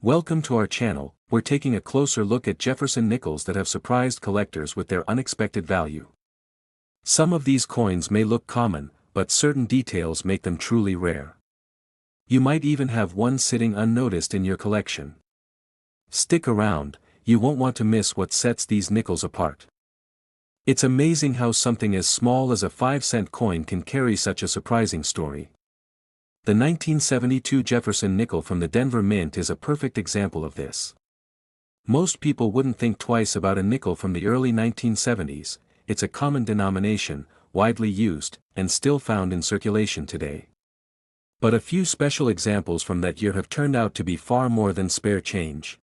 Welcome to our channel. We're taking a closer look at Jefferson nickels that have surprised collectors with their unexpected value. Some of these coins may look common, but certain details make them truly rare. You might even have one sitting unnoticed in your collection. Stick around, you won't want to miss what sets these nickels apart. It's amazing how something as small as a 5-cent coin can carry such a surprising story. The 1972 Jefferson nickel from the Denver Mint is a perfect example of this. Most people wouldn't think twice about a nickel from the early 1970s. It's a common denomination, widely used, and still found in circulation today. But a few special examples from that year have turned out to be far more than spare change.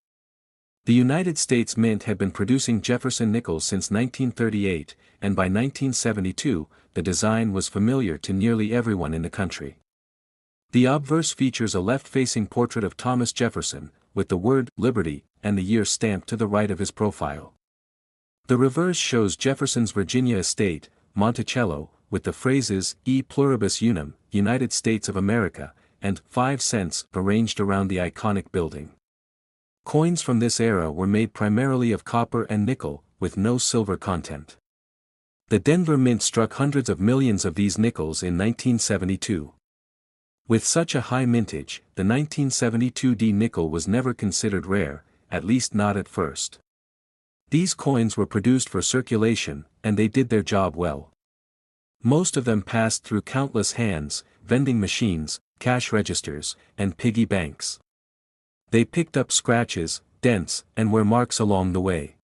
The United States Mint had been producing Jefferson nickels since 1938, and by 1972, the design was familiar to nearly everyone in the country. The obverse features a left-facing portrait of Thomas Jefferson, with the word Liberty and the year stamped to the right of his profile. The reverse shows Jefferson's Virginia estate, Monticello, with the phrases E pluribus unum, United States of America, and 5 cents arranged around the iconic building. Coins from this era were made primarily of copper and nickel, with no silver content. The Denver Mint struck hundreds of millions of these nickels in 1972. With such a high mintage, the 1972 D nickel was never considered rare, at least not at first. These coins were produced for circulation, and they did their job well. Most of them passed through countless hands, vending machines, cash registers, and piggy banks. They picked up scratches, dents, and wear marks along the way.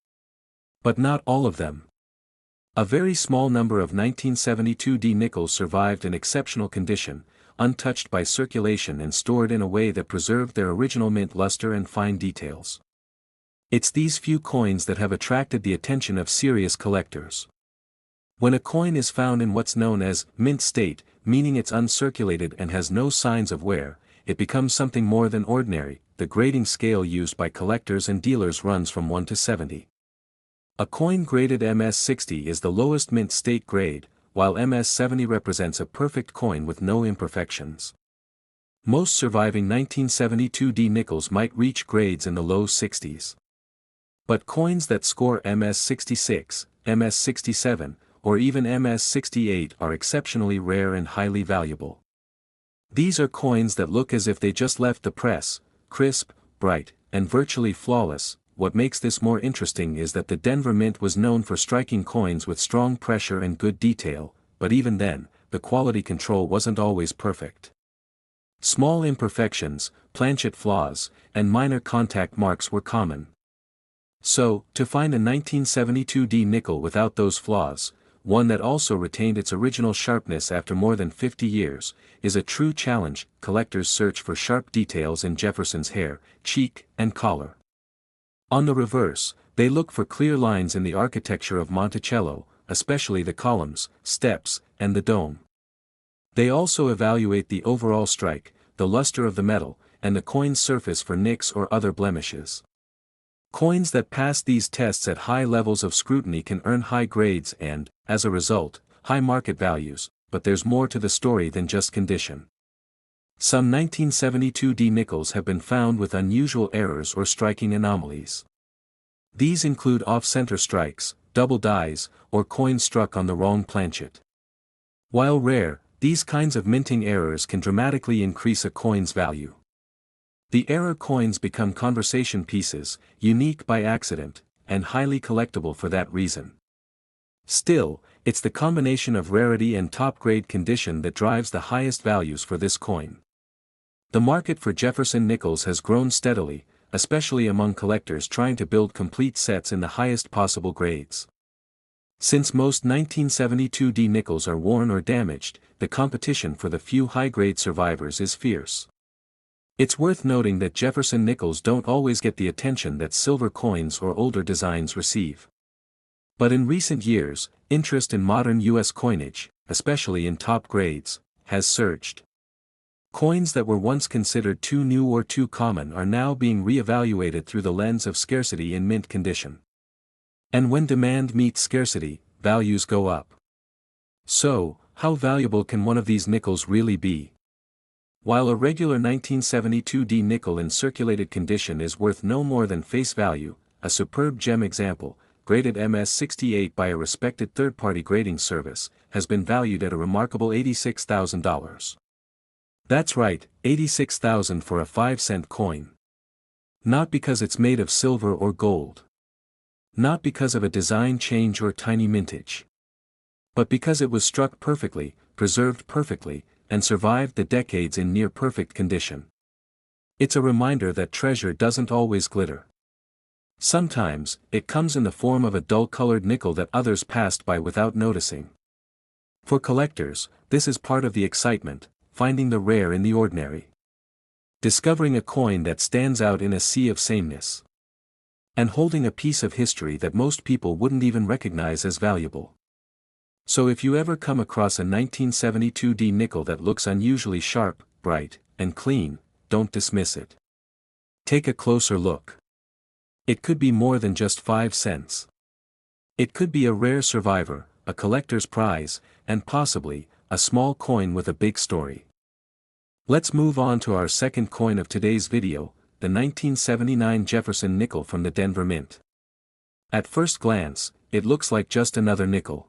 But not all of them. A very small number of 1972 D nickels survived in exceptional condition, untouched by circulation and stored in a way that preserved their original mint luster and fine details. It's these few coins that have attracted the attention of serious collectors. When a coin is found in what's known as mint state, meaning it's uncirculated and has no signs of wear, it becomes something more than ordinary. The grading scale used by collectors and dealers runs from 1 to 70. A coin graded MS-60 is the lowest mint state grade, while MS-70 represents a perfect coin with no imperfections. Most surviving 1972 D nickels might reach grades in the low 60s. But coins that score MS-66, MS-67, or even MS-68 are exceptionally rare and highly valuable. These are coins that look as if they just left the press, crisp, bright, and virtually flawless. What makes this more interesting is that the Denver Mint was known for striking coins with strong pressure and good detail, but even then, the quality control wasn't always perfect. Small imperfections, planchet flaws, and minor contact marks were common. So, to find a 1972 D nickel without those flaws, one that also retained its original sharpness after more than 50 years, is a true challenge. Collectors search for sharp details in Jefferson's hair, cheek, and collar. On the reverse, they look for clear lines in the architecture of Monticello, especially the columns, steps, and the dome. They also evaluate the overall strike, the luster of the metal, and the coin's surface for nicks or other blemishes. Coins that pass these tests at high levels of scrutiny can earn high grades and, as a result, high market values, but there's more to the story than just condition. Some 1972 D nickels have been found with unusual errors or striking anomalies. These include off-center strikes, double dies, or coins struck on the wrong planchet. While rare, these kinds of minting errors can dramatically increase a coin's value. The error coins become conversation pieces, unique by accident, and highly collectible for that reason. Still, it's the combination of rarity and top-grade condition that drives the highest values for this coin. The market for Jefferson nickels has grown steadily, especially among collectors trying to build complete sets in the highest possible grades. Since most 1972 D nickels are worn or damaged, the competition for the few high-grade survivors is fierce. It's worth noting that Jefferson nickels don't always get the attention that silver coins or older designs receive. But in recent years, interest in modern U.S. coinage, especially in top grades, has surged. Coins that were once considered too new or too common are now being re-evaluated through the lens of scarcity in mint condition. And when demand meets scarcity, values go up. So, how valuable can one of these nickels really be? While a regular 1972D nickel in circulated condition is worth no more than face value, a superb gem example, graded MS-68 by a respected third-party grading service, has been valued at a remarkable $86,000. That's right, $86,000 for a 5-cent coin. Not because it's made of silver or gold. Not because of a design change or tiny mintage. But because it was struck perfectly, preserved perfectly, and survived the decades in near-perfect condition. It's a reminder that treasure doesn't always glitter. Sometimes, it comes in the form of a dull-colored nickel that others passed by without noticing. For collectors, this is part of the excitement, finding the rare in the ordinary. Discovering a coin that stands out in a sea of sameness. And holding a piece of history that most people wouldn't even recognize as valuable. So if you ever come across a 1972D nickel that looks unusually sharp, bright, and clean, don't dismiss it. Take a closer look. It could be more than just 5 cents. It could be a rare survivor, a collector's prize, and possibly, a small coin with a big story. Let's move on to our second coin of today's video, the 1979 Jefferson nickel from the Denver Mint. At first glance, it looks like just another nickel.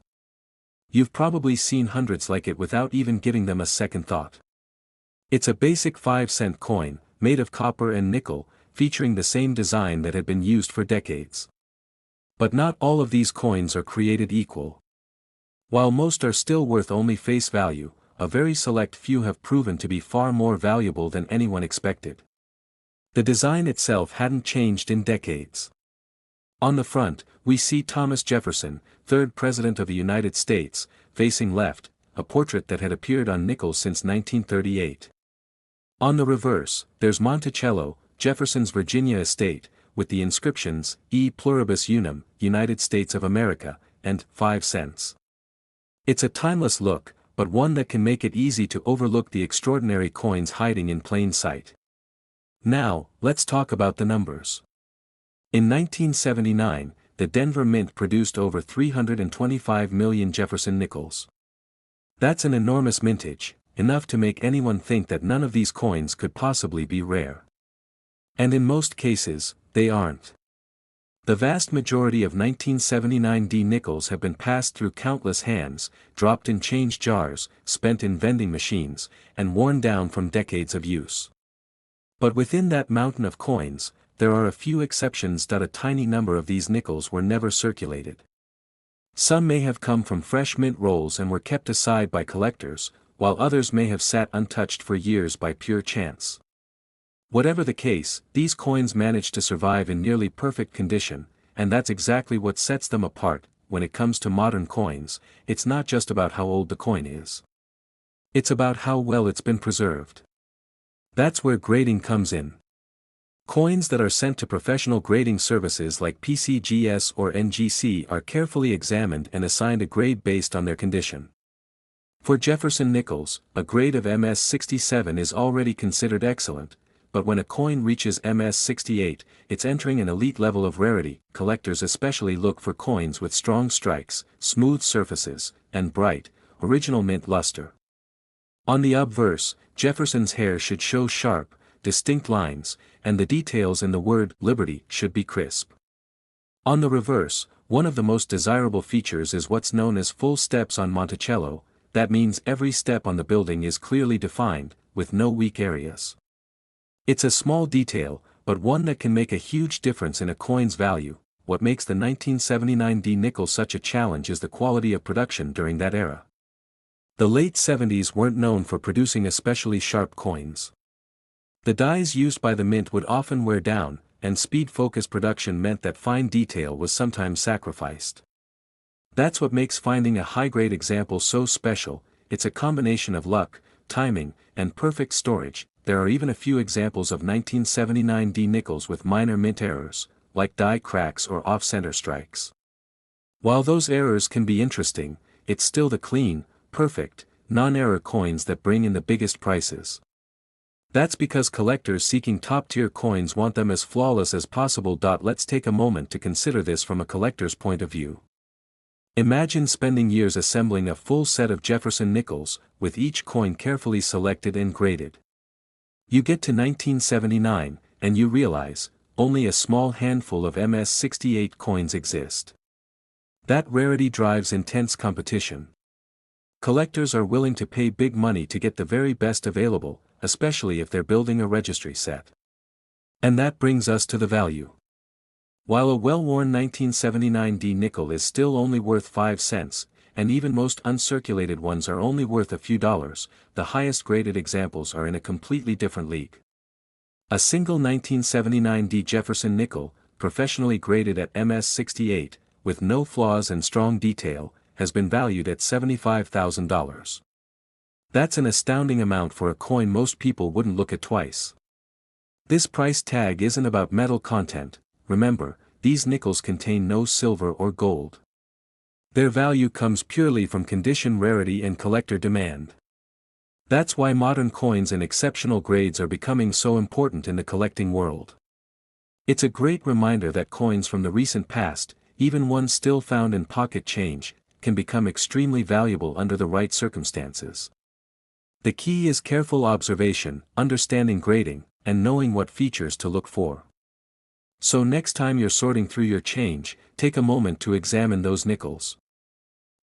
You've probably seen hundreds like it without even giving them a second thought. It's a basic 5-cent coin, made of copper and nickel, featuring the same design that had been used for decades. But not all of these coins are created equal. While most are still worth only face value, a very select few have proven to be far more valuable than anyone expected. The design itself hadn't changed in decades. On the front, we see Thomas Jefferson, 3rd President of the United States, facing left, a portrait that had appeared on nickels since 1938. On the reverse, there's Monticello, Jefferson's Virginia estate, with the inscriptions, E pluribus unum, United States of America, and 5 cents. It's a timeless look, but one that can make it easy to overlook the extraordinary coins hiding in plain sight. Now, let's talk about the numbers. In 1979, the Denver Mint produced over 325 million Jefferson nickels. That's an enormous mintage, enough to make anyone think that none of these coins could possibly be rare. And in most cases, they aren't. The vast majority of 1979D nickels have been passed through countless hands, dropped in change jars, spent in vending machines, and worn down from decades of use. But within that mountain of coins, there are a few exceptions. A tiny number of these nickels were never circulated. Some may have come from fresh mint rolls and were kept aside by collectors, while others may have sat untouched for years by pure chance. Whatever the case, these coins managed to survive in nearly perfect condition, and that's exactly what sets them apart. When it comes to modern coins, it's not just about how old the coin is. It's about how well it's been preserved. That's where grading comes in. Coins that are sent to professional grading services like PCGS or NGC are carefully examined and assigned a grade based on their condition. For Jefferson nickels, a grade of MS-67 is already considered excellent, but when a coin reaches MS-68, it's entering an elite level of rarity. Collectors especially look for coins with strong strikes, smooth surfaces, and bright, original mint luster. On the obverse, Jefferson's hair should show sharp, distinct lines, and the details in the word Liberty should be crisp. On the reverse, one of the most desirable features is what's known as full steps on Monticello. That means every step on the building is clearly defined, with no weak areas. It's a small detail, but one that can make a huge difference in a coin's value. What makes the 1979D nickel such a challenge is the quality of production during that era. The late 70s weren't known for producing especially sharp coins. The dies used by the mint would often wear down, and speed-focused production meant that fine detail was sometimes sacrificed. That's what makes finding a high-grade example so special. It's a combination of luck, timing, and perfect storage. There are even a few examples of 1979D nickels with minor mint errors, like die cracks or off-center strikes. While those errors can be interesting, it's still the clean, perfect, non-error coins that bring in the biggest prices. That's because collectors seeking top-tier coins want them as flawless as possible. Let's take a moment to consider this from a collector's point of view. Imagine spending years assembling a full set of Jefferson nickels, with each coin carefully selected and graded. You get to 1979, and you realize, only a small handful of MS-68 coins exist. That rarity drives intense competition. Collectors are willing to pay big money to get the very best available, especially if they're building a registry set. And that brings us to the value. While a well-worn 1979D nickel is still only worth 5 cents, and even most uncirculated ones are only worth a few dollars, the highest graded examples are in a completely different league. A single 1979D Jefferson nickel, professionally graded at MS-68, with no flaws and strong detail, has been valued at $75,000. That's an astounding amount for a coin most people wouldn't look at twice. This price tag isn't about metal content. Remember, these nickels contain no silver or gold. Their value comes purely from condition, rarity, and collector demand. That's why modern coins in exceptional grades are becoming so important in the collecting world. It's a great reminder that coins from the recent past, even ones still found in pocket change, can become extremely valuable under the right circumstances. The key is careful observation, understanding grading, and knowing what features to look for. So next time you're sorting through your change, take a moment to examine those nickels.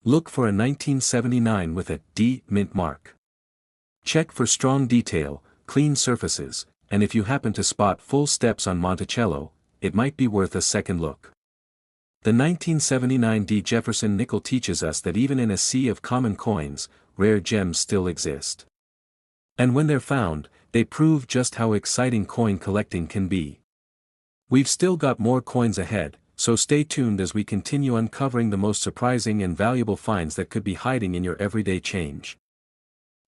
Look for a 1979 with a D mint mark. Check for strong detail, clean surfaces, and if you happen to spot full steps on Monticello, it might be worth a second look. The 1979D Jefferson nickel teaches us that even in a sea of common coins, rare gems still exist. And when they're found, they prove just how exciting coin collecting can be. We've still got more coins ahead, so stay tuned as we continue uncovering the most surprising and valuable finds that could be hiding in your everyday change.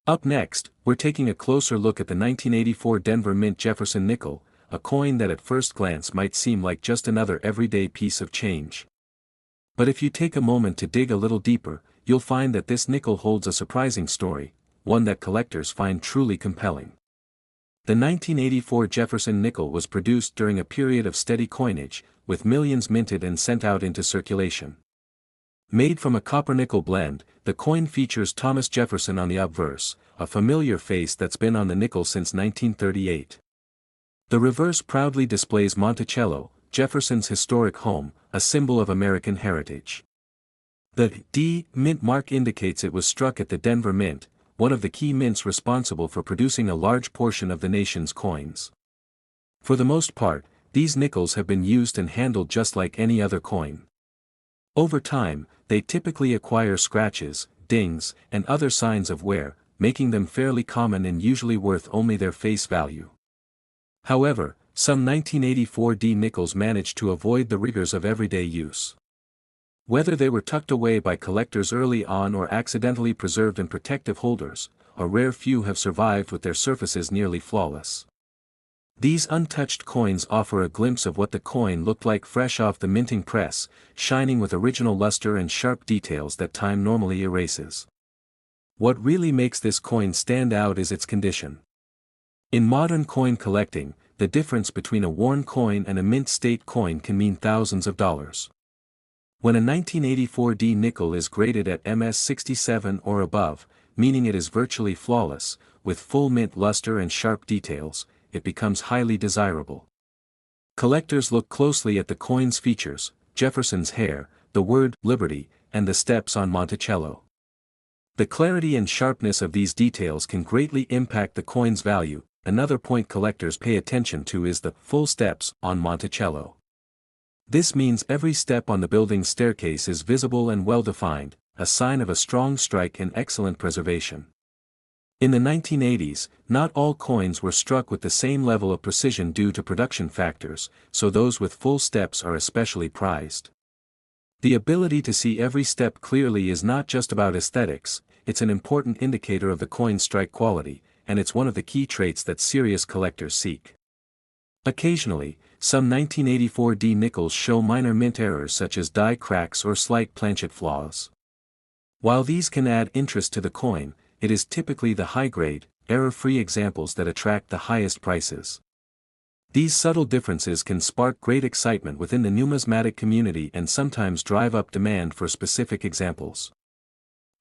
Up next, we're taking a closer look at the 1984 Denver Mint Jefferson nickel, a coin that at first glance might seem like just another everyday piece of change. But if you take a moment to dig a little deeper, you'll find that this nickel holds a surprising story, one that collectors find truly compelling. The 1984 Jefferson nickel was produced during a period of steady coinage, with millions minted and sent out into circulation. Made from a copper-nickel blend, the coin features Thomas Jefferson on the obverse, a familiar face that's been on the nickel since 1938. The reverse proudly displays Monticello, Jefferson's historic home, a symbol of American heritage. The D mint mark indicates it was struck at the Denver Mint, one of the key mints responsible for producing a large portion of the nation's coins. For the most part, these nickels have been used and handled just like any other coin. Over time, they typically acquire scratches, dings, and other signs of wear, making them fairly common and usually worth only their face value. However, some 1984D nickels managed to avoid the rigors of everyday use. Whether they were tucked away by collectors early on or accidentally preserved in protective holders, a rare few have survived with their surfaces nearly flawless. These untouched coins offer a glimpse of what the coin looked like fresh off the minting press, shining with original luster and sharp details that time normally erases. What really makes this coin stand out is its condition. In modern coin collecting, the difference between a worn coin and a mint-state coin can mean thousands of dollars. When a 1984D nickel is graded at MS-67 or above, meaning it is virtually flawless, with full mint luster and sharp details, it becomes highly desirable. Collectors look closely at the coin's features, Jefferson's hair, the word Liberty, and the steps on Monticello. The clarity and sharpness of these details can greatly impact the coin's value. Another point collectors pay attention to is the full steps on Monticello. This means every step on the building's staircase is visible and well-defined, a sign of a strong strike and excellent preservation. In the 1980s, not all coins were struck with the same level of precision due to production factors, so those with full steps are especially prized. The ability to see every step clearly is not just about aesthetics, it's an important indicator of the coin's strike quality, and it's one of the key traits that serious collectors seek. Occasionally, some 1984D nickels show minor mint errors such as die cracks or slight planchet flaws. While these can add interest to the coin, it is typically the high-grade, error-free examples that attract the highest prices. These subtle differences can spark great excitement within the numismatic community and sometimes drive up demand for specific examples.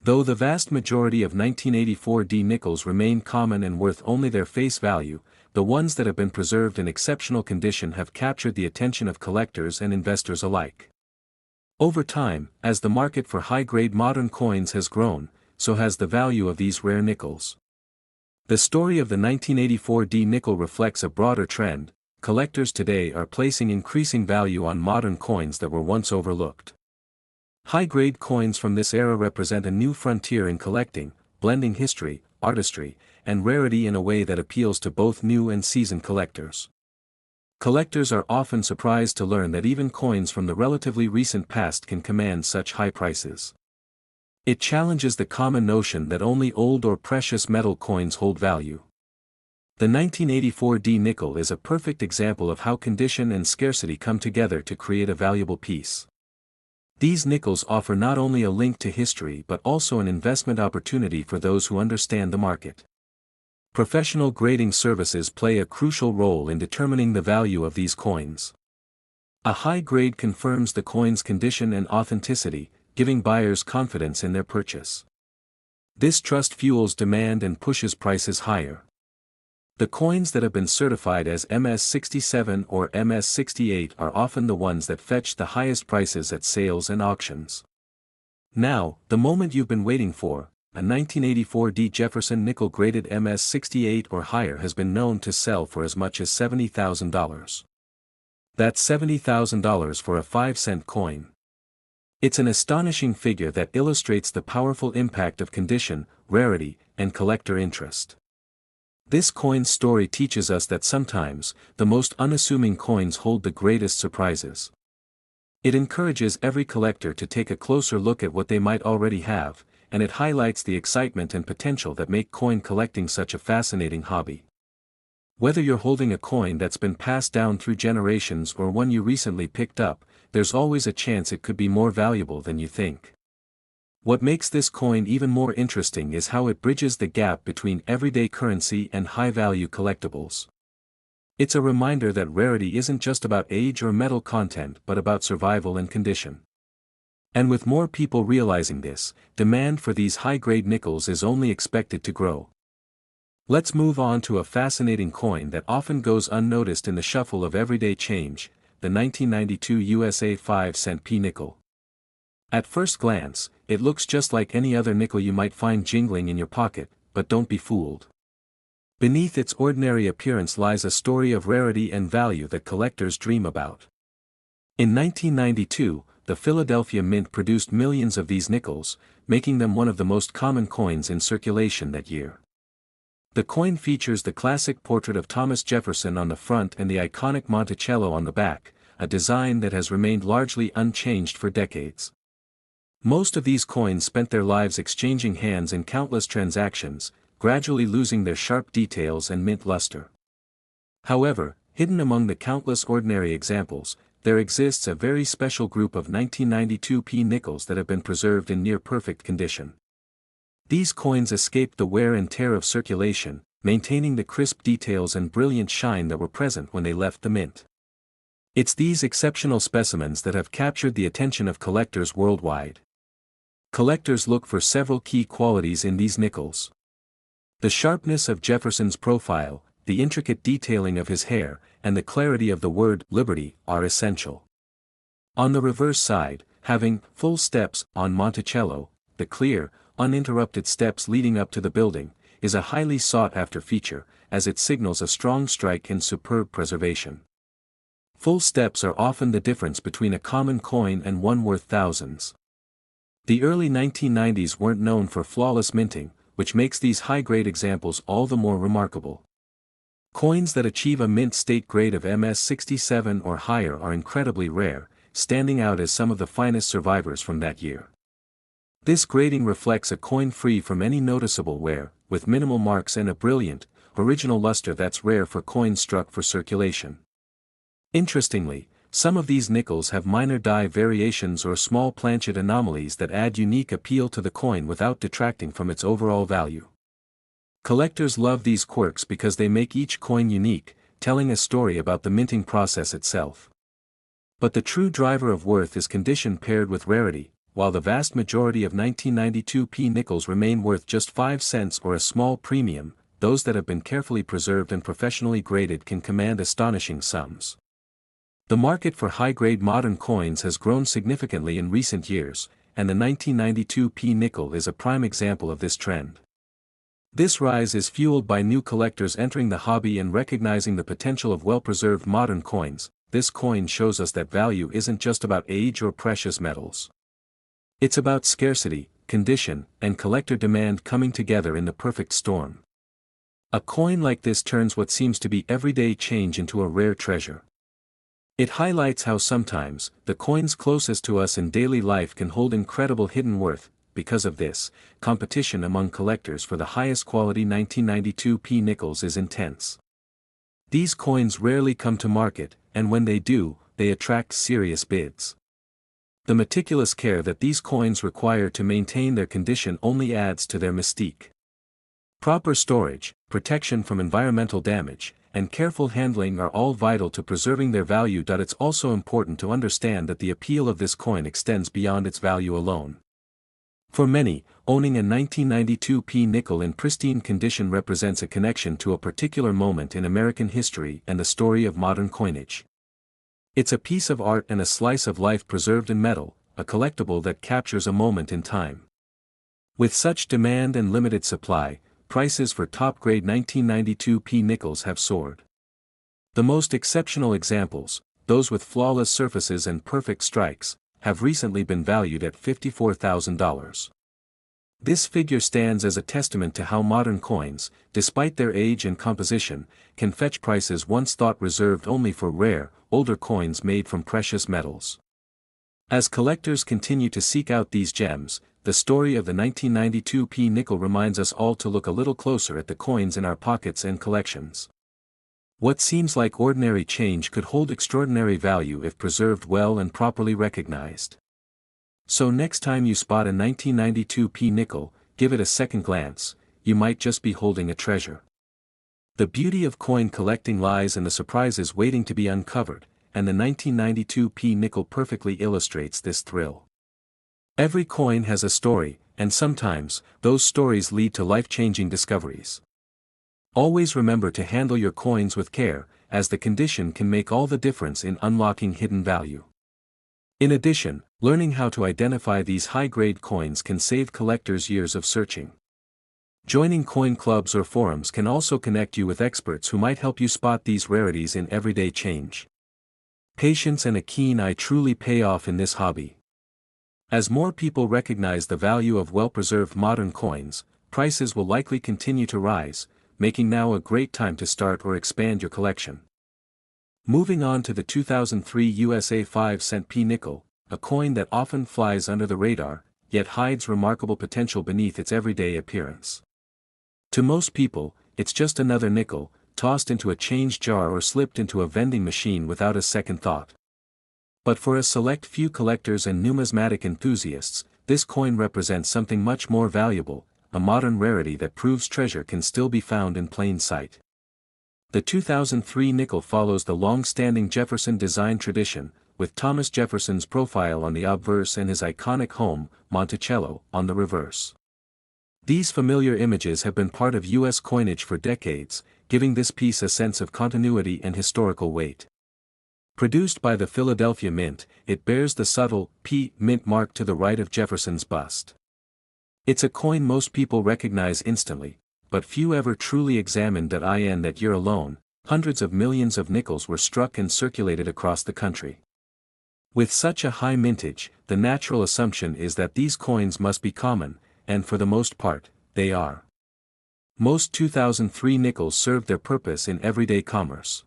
Though the vast majority of 1984D nickels remain common and worth only their face value, the ones that have been preserved in exceptional condition have captured the attention of collectors and investors alike. Over time, as the market for high-grade modern coins has grown, so has the value of these rare nickels. The story of the 1984 D nickel reflects a broader trend. Collectors today are placing increasing value on modern coins that were once overlooked. High-grade coins from this era represent a new frontier in collecting, blending history, artistry, and rarity in a way that appeals to both new and seasoned collectors. Collectors are often surprised to learn that even coins from the relatively recent past can command such high prices. It challenges the common notion that only old or precious metal coins hold value. The 1984 D nickel is a perfect example of how condition and scarcity come together to create a valuable piece. These nickels offer not only a link to history but also an investment opportunity for those who understand the market. Professional grading services play a crucial role in determining the value of these coins. A high grade confirms the coin's condition and authenticity, giving buyers confidence in their purchase. This trust fuels demand and pushes prices higher. The coins that have been certified as MS67 or MS68 are often the ones that fetch the highest prices at sales and auctions. Now, the moment you've been waiting for, a 1984 D Jefferson nickel graded MS68 or higher has been known to sell for as much as $70,000. That's $70,000 for a 5-cent coin. It's an astonishing figure that illustrates the powerful impact of condition, rarity, and collector interest. This coin's story teaches us that sometimes, the most unassuming coins hold the greatest surprises. It encourages every collector to take a closer look at what they might already have, and it highlights the excitement and potential that make coin collecting such a fascinating hobby. Whether you're holding a coin that's been passed down through generations or one you recently picked up, there's always a chance it could be more valuable than you think. What makes this coin even more interesting is how it bridges the gap between everyday currency and high-value collectibles. It's a reminder that rarity isn't just about age or metal content but about survival and condition. And with more people realizing this, demand for these high-grade nickels is only expected to grow. Let's move on to a fascinating coin that often goes unnoticed in the shuffle of everyday change, the 1992 USA 5-cent P nickel. At first glance, it looks just like any other nickel you might find jingling in your pocket, but don't be fooled. Beneath its ordinary appearance lies a story of rarity and value that collectors dream about. In 1992, the Philadelphia Mint produced millions of these nickels, making them one of the most common coins in circulation that year. The coin features the classic portrait of Thomas Jefferson on the front and the iconic Monticello on the back, a design that has remained largely unchanged for decades. Most of these coins spent their lives exchanging hands in countless transactions, gradually losing their sharp details and mint luster. However, hidden among the countless ordinary examples, there exists a very special group of 1992 P nickels that have been preserved in near-perfect condition. These coins escaped the wear and tear of circulation, maintaining the crisp details and brilliant shine that were present when they left the mint. It's these exceptional specimens that have captured the attention of collectors worldwide. Collectors look for several key qualities in these nickels. The sharpness of Jefferson's profile, the intricate detailing of his hair, and the clarity of the word liberty are essential. On the reverse side, having full steps on Monticello, the clear, uninterrupted steps leading up to the building, is a highly sought-after feature, as it signals a strong strike and superb preservation. Full steps are often the difference between a common coin and one worth thousands. The early 1990s weren't known for flawless minting, which makes these high-grade examples all the more remarkable. Coins that achieve a mint state grade of MS67 or higher are incredibly rare, standing out as some of the finest survivors from that year. This grading reflects a coin free from any noticeable wear, with minimal marks and a brilliant, original luster that's rare for coins struck for circulation. Interestingly, some of these nickels have minor die variations or small planchet anomalies that add unique appeal to the coin without detracting from its overall value. Collectors love these quirks because they make each coin unique, telling a story about the minting process itself. But the true driver of worth is condition paired with rarity. While the vast majority of 1992 P nickels remain worth just 5 cents or a small premium, those that have been carefully preserved and professionally graded can command astonishing sums. The market for high-grade modern coins has grown significantly in recent years, and the 1992 P nickel is a prime example of this trend. This rise is fueled by new collectors entering the hobby and recognizing the potential of well-preserved modern coins. This coin shows us that value isn't just about age or precious metals. It's about scarcity, condition, and collector demand coming together in the perfect storm. A coin like this turns what seems to be everyday change into a rare treasure. It highlights how sometimes, the coins closest to us in daily life can hold incredible hidden worth. Because of this, competition among collectors for the highest quality 1992 P nickels is intense. These coins rarely come to market, and when they do, they attract serious bids. The meticulous care that these coins require to maintain their condition only adds to their mystique. Proper storage, protection from environmental damage, and careful handling are all vital to preserving their value. It's also important to understand that the appeal of this coin extends beyond its value alone. For many, owning a 1992 P nickel in pristine condition represents a connection to a particular moment in American history and the story of modern coinage. It's a piece of art and a slice of life preserved in metal, a collectible that captures a moment in time. With such demand and limited supply, prices for top-grade 1992 P nickels have soared. The most exceptional examples, those with flawless surfaces and perfect strikes, have recently been valued at $54,000. This figure stands as a testament to how modern coins, despite their age and composition, can fetch prices once thought reserved only for rare, older coins made from precious metals. As collectors continue to seek out these gems, the story of the 1992 P nickel reminds us all to look a little closer at the coins in our pockets and collections. What seems like ordinary change could hold extraordinary value if preserved well and properly recognized. So next time you spot a 1992 P nickel, give it a second glance. You might just be holding a treasure. The beauty of coin collecting lies in the surprises waiting to be uncovered, and the 1992 P nickel perfectly illustrates this thrill. Every coin has a story, and sometimes, those stories lead to life-changing discoveries. Always remember to handle your coins with care, as the condition can make all the difference in unlocking hidden value. In addition, learning how to identify these high-grade coins can save collectors years of searching. Joining coin clubs or forums can also connect you with experts who might help you spot these rarities in everyday change. Patience and a keen eye truly pay off in this hobby. As more people recognize the value of well-preserved modern coins, prices will likely continue to rise, making now a great time to start or expand your collection. Moving on to the 2003 USA 5-cent P nickel, a coin that often flies under the radar, yet hides remarkable potential beneath its everyday appearance. To most people, it's just another nickel, tossed into a change jar or slipped into a vending machine without a second thought. But for a select few collectors and numismatic enthusiasts, this coin represents something much more valuable, a modern rarity that proves treasure can still be found in plain sight. The 2003 nickel follows the long-standing Jefferson design tradition, with Thomas Jefferson's profile on the obverse and his iconic home, Monticello, on the reverse. These familiar images have been part of U.S. coinage for decades, giving this piece a sense of continuity and historical weight. Produced by the Philadelphia Mint, it bears the subtle P mint mark to the right of Jefferson's bust. It's a coin most people recognize instantly, but few ever truly examined. In that year alone, hundreds of millions of nickels were struck and circulated across the country. With such a high mintage, the natural assumption is that these coins must be common, and for the most part, they are. Most 2003 nickels served their purpose in everyday commerce.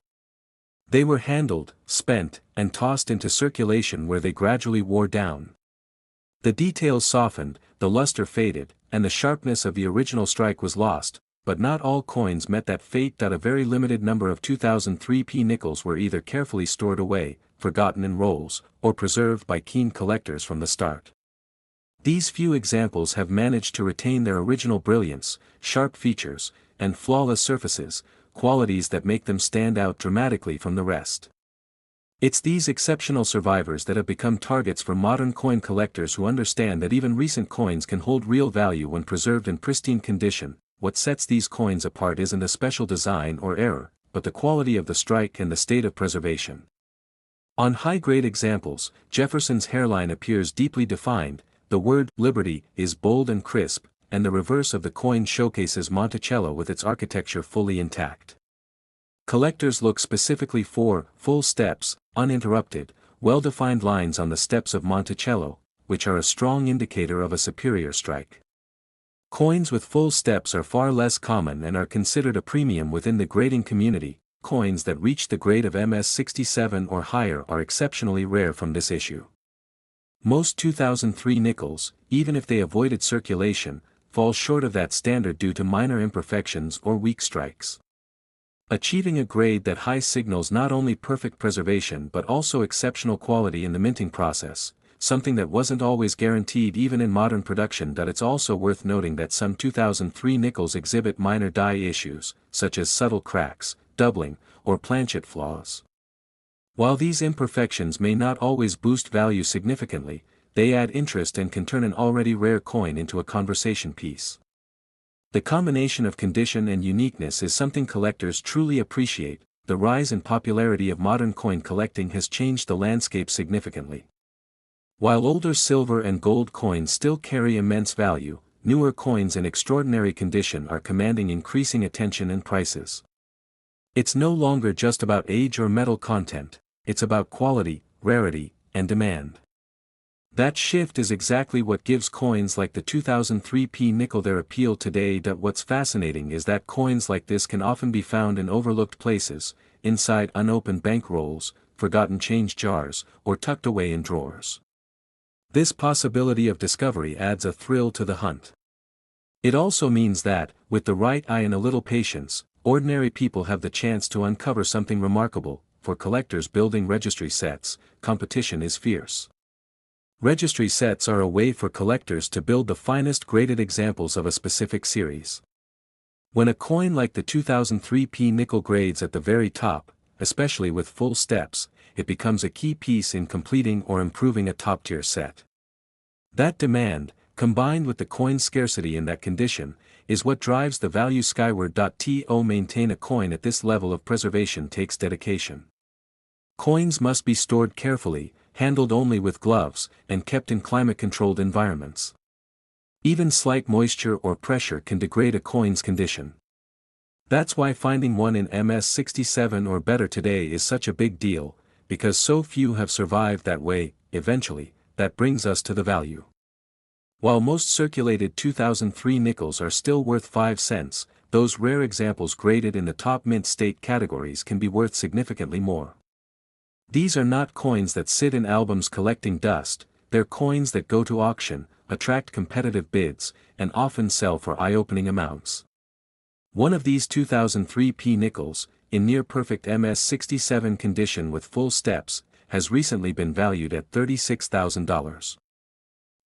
They were handled, spent, and tossed into circulation where they gradually wore down. The details softened, the luster faded, and the sharpness of the original strike was lost, but not all coins met that fate. A very limited number of 2003 P nickels were either carefully stored away, forgotten in rolls, or preserved by keen collectors from the start. These few examples have managed to retain their original brilliance, sharp features, and flawless surfaces, qualities that make them stand out dramatically from the rest. It's these exceptional survivors that have become targets for modern coin collectors who understand that even recent coins can hold real value when preserved in pristine condition. what sets these coins apart isn't a special design or error, but the quality of the strike and the state of preservation. On high-grade examples, Jefferson's hairline appears deeply defined, the word Liberty is bold and crisp, and the reverse of the coin showcases Monticello with its architecture fully intact. Collectors look specifically for full steps, uninterrupted, well-defined lines on the steps of Monticello, which are a strong indicator of a superior strike. Coins with full steps are far less common and are considered a premium within the grading community. Coins that reach the grade of MS67 or higher are exceptionally rare from this issue. Most 2003 nickels, even if they avoided circulation, fall short of that standard due to minor imperfections or weak strikes. Achieving a grade that high signals not only perfect preservation but also exceptional quality in the minting process, something that wasn't always guaranteed even in modern production. It's also worth noting that some 2003 nickels exhibit minor die issues, such as subtle cracks, doubling, or planchet flaws. While these imperfections may not always boost value significantly, they add interest and can turn an already rare coin into a conversation piece. The combination of condition and uniqueness is something collectors truly appreciate. The rise in popularity of modern coin collecting has changed the landscape significantly. While older silver and gold coins still carry immense value, newer coins in extraordinary condition are commanding increasing attention and prices. It's no longer just about age or metal content, it's about quality, rarity, and demand. That shift is exactly what gives coins like the 2003 P nickel their appeal today. What's fascinating is that coins like this can often be found in overlooked places, inside unopened bank rolls, forgotten change jars, or tucked away in drawers. This possibility of discovery adds a thrill to the hunt. It also means that, with the right eye and a little patience, ordinary people have the chance to uncover something remarkable. For collectors building registry sets, competition is fierce. Registry sets are a way for collectors to build the finest graded examples of a specific series. When a coin like the 2003 P nickel grades at the very top, especially with full steps, it becomes a key piece in completing or improving a top-tier set. That demand, combined with the coin's scarcity in that condition, is what drives the value skyward. To maintain a coin at this level of preservation takes dedication. Coins must be stored carefully, handled only with gloves, and kept in climate-controlled environments. Even slight moisture or pressure can degrade a coin's condition. That's why finding one in MS67 or better today is such a big deal, because so few have survived that way. Eventually, that brings us to the value. While most circulated 2003 nickels are still worth 5 cents, those rare examples graded in the top mint state categories can be worth significantly more. These are not coins that sit in albums collecting dust, they're coins that go to auction, attract competitive bids, and often sell for eye-opening amounts. One of these 2003 P nickels, in near-perfect MS67 condition with full steps, has recently been valued at $36,000.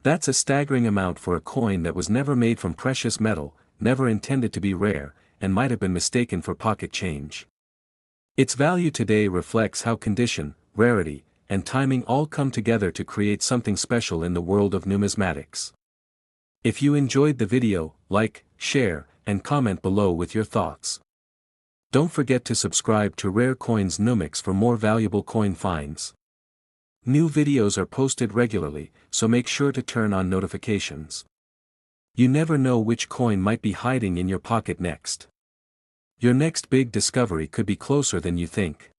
That's a staggering amount for a coin that was never made from precious metal, never intended to be rare, and might have been mistaken for pocket change. Its value today reflects how condition, rarity, and timing all come together to create something special in the world of numismatics. If you enjoyed the video, like, share, and comment below with your thoughts. Don't forget to subscribe to Rare Coins Numix for more valuable coin finds. New videos are posted regularly, so make sure to turn on notifications. You never know which coin might be hiding in your pocket next. Your next big discovery could be closer than you think.